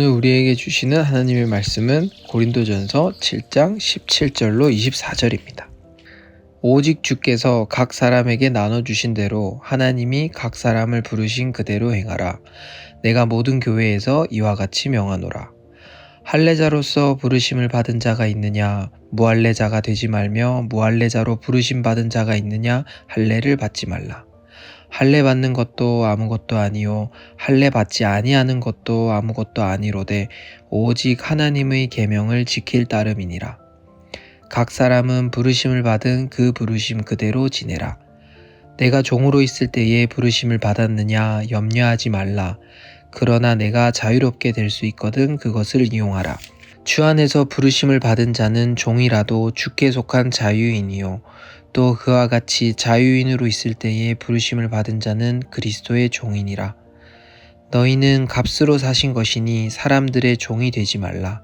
오늘 우리에게 주시는 하나님의 말씀은 고린도전서 7장 17절로 24절입니다. 오직 주께서 각 사람에게 나눠주신 대로 하나님이 각 사람을 부르신 그대로 행하라. 내가 모든 교회에서 이와 같이 명하노라. 할례자로서 부르심을 받은 자가 있느냐? 무할례자가 되지 말며 무할례자로 부르심 받은 자가 있느냐? 할례를 받지 말라. 할례 받는 것도 아무것도 아니요 할례 받지 아니하는 것도 아무것도 아니로되 오직 하나님의 계명을 지킬 따름이니라. 각 사람은 부르심을 받은 그 부르심 그대로 지내라. 내가 종으로 있을 때에 부르심을 받았느냐 염려하지 말라. 그러나 내가 자유롭게 될 수 있거든 그것을 이용하라. 주 안에서 부르심을 받은 자는 종이라도 주께 속한 자유인이요 또 그와 같이 자유인으로 있을 때에 부르심을 받은 자는 그리스도의 종이니라. 너희는 값으로 사신 것이니 사람들의 종이 되지 말라.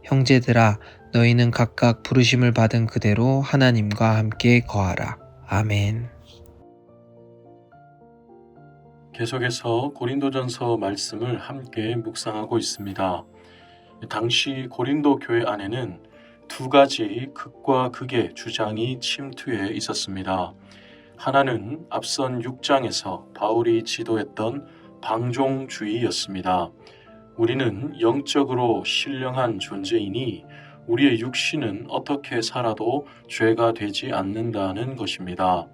형제들아, 너희는 각각 부르심을 받은 그대로 하나님과 함께 거하라. 아멘. 계속해서 고린도전서 말씀을 함께 묵상하고 있습니다. 당시 고린도 교회 안에는 두 가지 극과 극의 주장이 침투해 있었습니다. 하나는 앞선 6장에서 바울이 지도했던 방종주의였습니다. 우리는 영적으로 신령한 존재이니 우리의 육신은 어떻게 살아도 죄가 되지 않는다는 것입니다.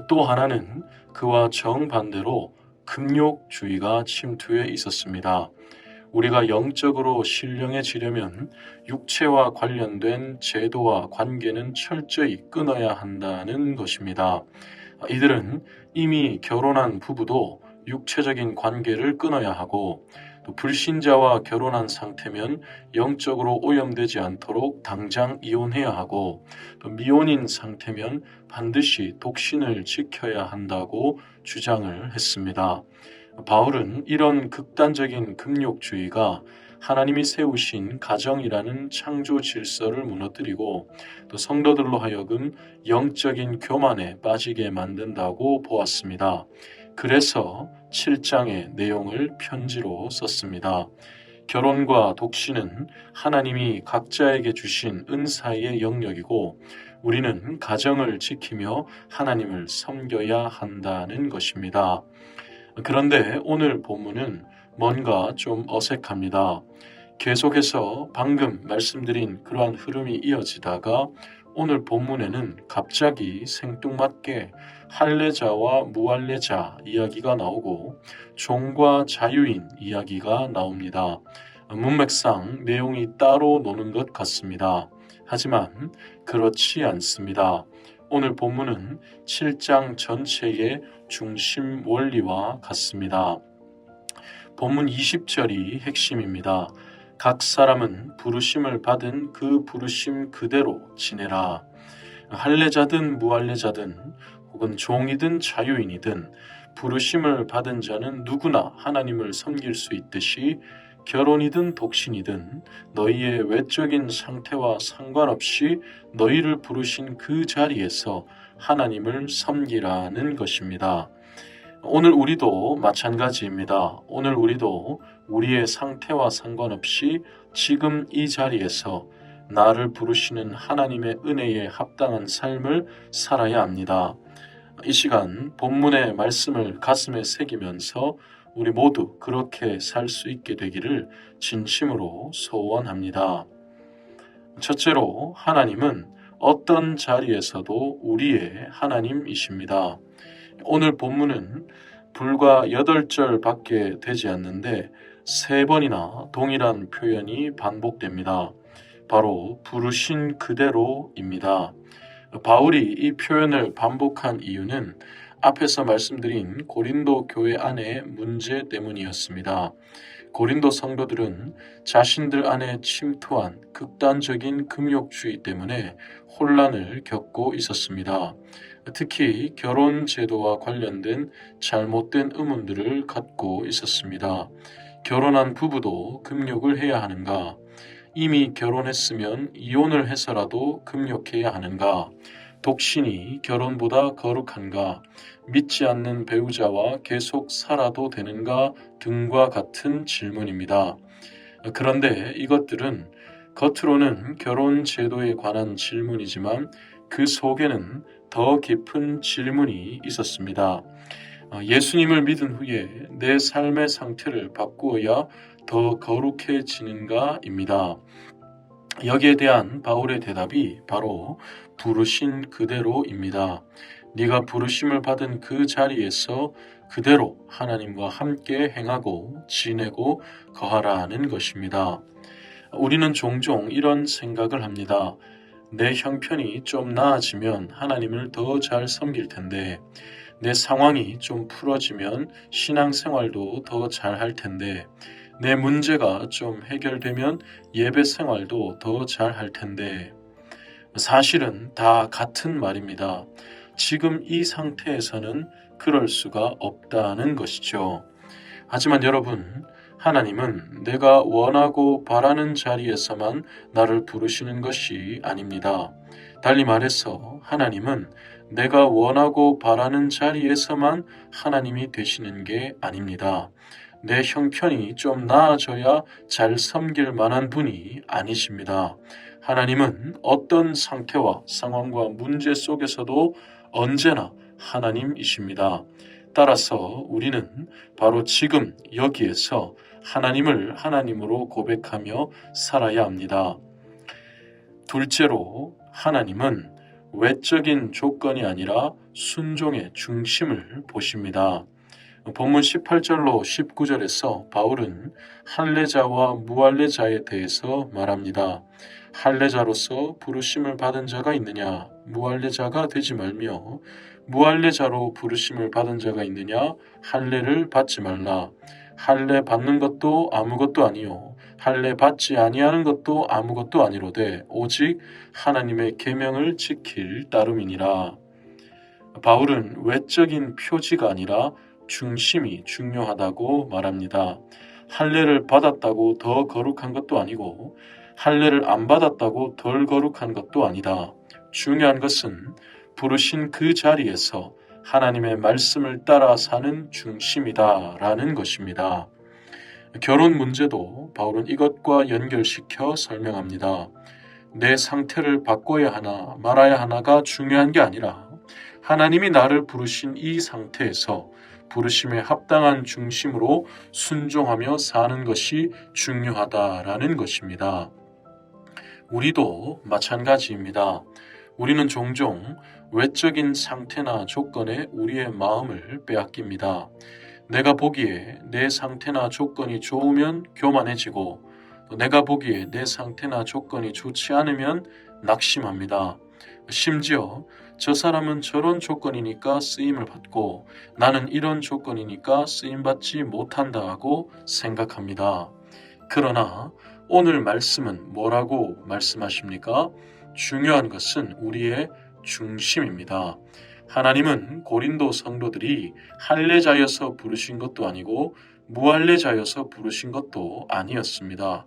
또 하나는 그와 정반대로 금욕주의가 침투해 있었습니다. 우리가 영적으로 신령해지려면 육체와 관련된 제도와 관계는 철저히 끊어야 한다는 것입니다. 이들은 이미 결혼한 부부도 육체적인 관계를 끊어야 하고 또 불신자와 결혼한 상태면 영적으로 오염되지 않도록 당장 이혼해야 하고 또 미혼인 상태면 반드시 독신을 지켜야 한다고 주장을 했습니다. 바울은 이런 극단적인 금욕주의가 하나님이 세우신 가정이라는 창조 질서를 무너뜨리고 또 성도들로 하여금 영적인 교만에 빠지게 만든다고 보았습니다. 그래서 7장의 내용을 편지로 썼습니다. 결혼과 독신은 하나님이 각자에게 주신 은사의 영역이고 우리는 가정을 지키며 하나님을 섬겨야 한다는 것입니다. 그런데 오늘 본문은 뭔가 좀 어색합니다. 계속해서 방금 말씀드린 그러한 흐름이 이어지다가 오늘 본문에는 갑자기 생뚱맞게 할례자와 무할례자 이야기가 나오고 종과 자유인 이야기가 나옵니다. 문맥상 내용이 따로 노는 것 같습니다. 하지만 그렇지 않습니다. 오늘 본문은 7장 전체의 중심 원리와 같습니다. 본문 20절이 핵심입니다. 각 사람은 부르심을 받은 그 부르심 그대로 지내라. 할례자든 무할례자든 혹은 종이든 자유인이든 부르심을 받은 자는 누구나 하나님을 섬길 수 있듯이 결혼이든 독신이든 너희의 외적인 상태와 상관없이 너희를 부르신 그 자리에서 하나님을 섬기라는 것입니다. 오늘 우리도 마찬가지입니다. 오늘 우리도 우리의 상태와 상관없이 지금 이 자리에서 나를 부르시는 하나님의 은혜에 합당한 삶을 살아야 합니다. 이 시간 본문의 말씀을 가슴에 새기면서 우리 모두 그렇게 살 수 있게 되기를 진심으로 소원합니다. 첫째로 하나님은 어떤 자리에서도 우리의 하나님이십니다. 오늘 본문은 불과 8절밖에 되지 않는데 3번이나 동일한 표현이 반복됩니다. 바로 부르신 그대로입니다. 바울이 이 표현을 반복한 이유는 앞에서 말씀드린 고린도 교회 안의 문제 때문이었습니다. 고린도 성도들은 자신들 안에 침투한 극단적인 금욕주의 때문에 혼란을 겪고 있었습니다. 특히 결혼 제도와 관련된 잘못된 의문들을 갖고 있었습니다. 결혼한 부부도 금욕을 해야 하는가? 이미 결혼했으면 이혼을 해서라도 금욕해야 하는가? 독신이 결혼보다 거룩한가? 믿지 않는 배우자와 계속 살아도 되는가? 등과 같은 질문입니다. 그런데 이것들은 겉으로는 결혼 제도에 관한 질문이지만 그 속에는 더 깊은 질문이 있었습니다. 예수님을 믿은 후에 내 삶의 상태를 바꾸어야 더 거룩해지는가입니다. 여기에 대한 바울의 대답이 바로 부르신 그대로입니다. 네가 부르심을 받은 그 자리에서 그대로 하나님과 함께 행하고 지내고 거하라는 것입니다. 우리는 종종 이런 생각을 합니다. 내 형편이 좀 나아지면 하나님을 더 잘 섬길 텐데, 내 상황이 좀 풀어지면 신앙생활도 더 잘할 텐데, 내 문제가 좀 해결되면 예배 생활도 더 잘할 텐데, 사실은 다 같은 말입니다. 지금 이 상태에서는 그럴 수가 없다는 것이죠. 하지만 여러분, 하나님은 내가 원하고 바라는 자리에서만 나를 부르시는 것이 아닙니다. 달리 말해서 하나님은 내가 원하고 바라는 자리에서만 하나님이 되시는 게 아닙니다. 내 형편이 좀 나아져야 잘 섬길 만한 분이 아니십니다. 하나님은 어떤 상태와 상황과 문제 속에서도 언제나 하나님이십니다. 따라서 우리는 바로 지금 여기에서 하나님을 하나님으로 고백하며 살아야 합니다. 둘째로, 하나님은 외적인 조건이 아니라 순종의 중심을 보십니다. 본문 18절로 19절에서 바울은 할례자와 무할례자에 대해서 말합니다. 할례자로서 부르심을 받은 자가 있느냐? 무할례자가 되지 말며, 무할례자로 부르심을 받은 자가 있느냐? 할례를 받지 말라. 할례 받는 것도 아무것도 아니요 할례 받지 아니하는 것도 아무것도 아니로되 오직 하나님의 계명을 지킬 따름이니라. 바울은 외적인 표지가 아니라 중심이 중요하다고 말합니다. 할례를 받았다고 더 거룩한 것도 아니고 할례를 안 받았다고 덜 거룩한 것도 아니다. 중요한 것은 부르신 그 자리에서 하나님의 말씀을 따라 사는 중심이다라는 것입니다. 결혼 문제도 바울은 이것과 연결시켜 설명합니다. 내 상태를 바꿔야 하나 말아야 하나가 중요한 게 아니라 하나님이 나를 부르신 이 상태에서 부르심에 합당한 중심으로 순종하며 사는 것이 중요하다라는 것입니다. 우리도 마찬가지입니다. 우리는 종종 외적인 상태나 조건에 우리의 마음을 빼앗깁니다. 내가 보기에 내 상태나 조건이 좋으면 교만해지고 내가 보기에 내 상태나 조건이 좋지 않으면 낙심합니다. 심지어 저 사람은 저런 조건이니까 쓰임을 받고 나는 이런 조건이니까 쓰임받지 못한다 하고 생각합니다. 그러나 오늘 말씀은 뭐라고 말씀하십니까? 중요한 것은 우리의 중심입니다. 하나님은 고린도 성도들이 할례자여서 부르신 것도 아니고 무할례자여서 부르신 것도 아니었습니다.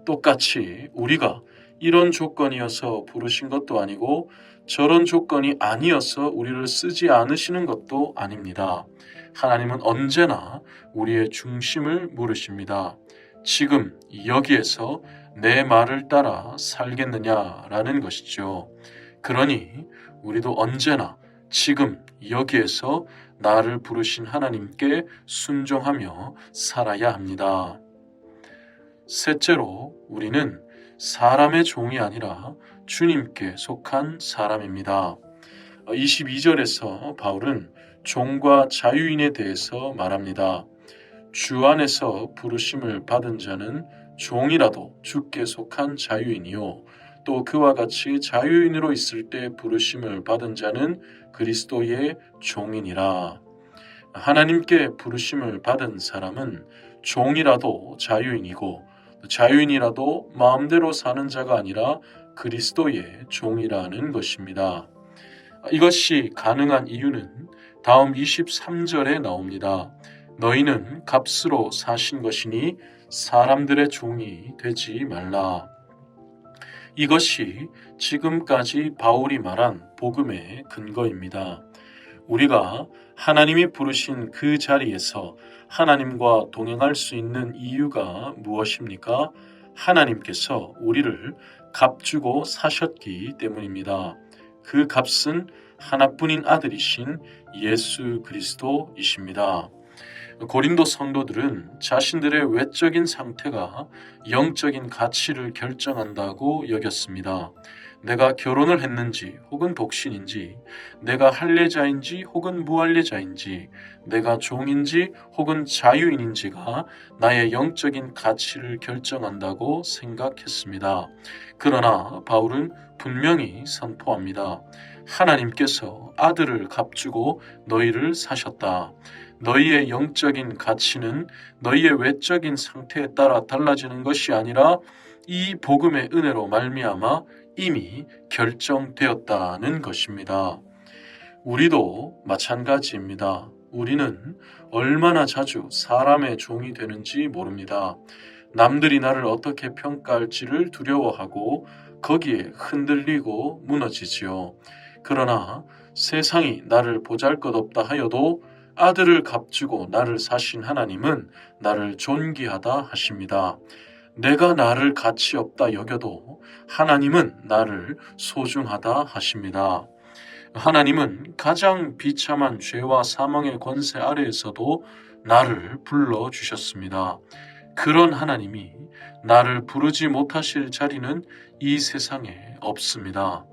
똑같이 우리가 이런 조건이어서 부르신 것도 아니고 저런 조건이 아니어서 우리를 쓰지 않으시는 것도 아닙니다. 하나님은 언제나 우리의 중심을 물으십니다. 지금 여기에서 내 말을 따라 살겠느냐라는 것이죠. 그러니 우리도 언제나 지금 여기에서 나를 부르신 하나님께 순종하며 살아야 합니다. 셋째로, 우리는 사람의 종이 아니라 주님께 속한 사람입니다. 22절에서 바울은 종과 자유인에 대해서 말합니다. 주 안에서 부르심을 받은 자는 종이라도 주께 속한 자유인이요 또 그와 같이 자유인으로 있을 때 부르심을 받은 자는 그리스도의 종이니라. 하나님께 부르심을 받은 사람은 종이라도 자유인이고 자유인이라도 마음대로 사는 자가 아니라 그리스도의 종이라는 것입니다. 이것이 가능한 이유는 다음 23절에 나옵니다. 너희는 값으로 사신 것이니 사람들의 종이 되지 말라. 이것이 지금까지 바울이 말한 복음의 근거입니다. 우리가 하나님이 부르신 그 자리에서 하나님과 동행할 수 있는 이유가 무엇입니까? 하나님께서 우리를 값주고 사셨기 때문입니다. 그 값은 하나뿐인 아들이신 예수 그리스도이십니다. 고린도 성도들은 자신들의 외적인 상태가 영적인 가치를 결정한다고 여겼습니다. 내가 결혼을 했는지 혹은 독신인지, 내가 할례자인지 혹은 무할례자인지, 내가 종인지 혹은 자유인인지가 나의 영적인 가치를 결정한다고 생각했습니다. 그러나 바울은 분명히 선포합니다. 하나님께서 아들을 값주고 너희를 사셨다. 너희의 영적인 가치는 너희의 외적인 상태에 따라 달라지는 것이 아니라 이 복음의 은혜로 말미암아 이미 결정되었다는 것입니다. 우리도 마찬가지입니다. 우리는 얼마나 자주 사람의 종이 되는지 모릅니다. 남들이 나를 어떻게 평가할지를 두려워하고 거기에 흔들리고 무너지지요. 그러나 세상이 나를 보잘것없다 하여도 아들을 값주고 나를 사신 하나님은 나를 존귀하다 하십니다. 내가 나를 가치 없다 여겨도 하나님은 나를 소중하다 하십니다. 하나님은 가장 비참한 죄와 사망의 권세 아래에서도 나를 불러주셨습니다. 그런 하나님이 나를 부르지 못하실 자리는 이 세상에 없습니다.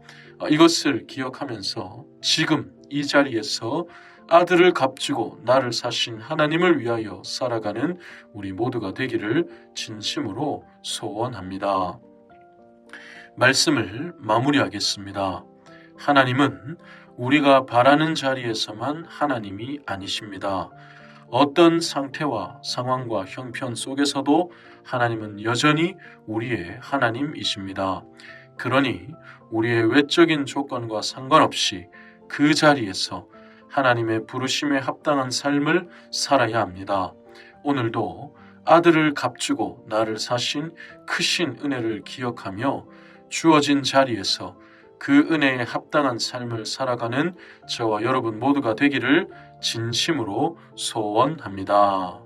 이것을 기억하면서 지금 이 자리에서 아들을 값주고 나를 사신 하나님을 위하여 살아가는 우리 모두가 되기를 진심으로 소원합니다. 말씀을 마무리하겠습니다. 하나님은 우리가 바라는 자리에서만 하나님이 아니십니다. 어떤 상태와 상황과 형편 속에서도 하나님은 여전히 우리의 하나님이십니다. 그러니 우리의 외적인 조건과 상관없이 그 자리에서 하나님의 부르심에 합당한 삶을 살아야 합니다. 오늘도 아들을 값주고 나를 사신 크신 은혜를 기억하며 주어진 자리에서 그 은혜에 합당한 삶을 살아가는 저와 여러분 모두가 되기를 진심으로 소원합니다.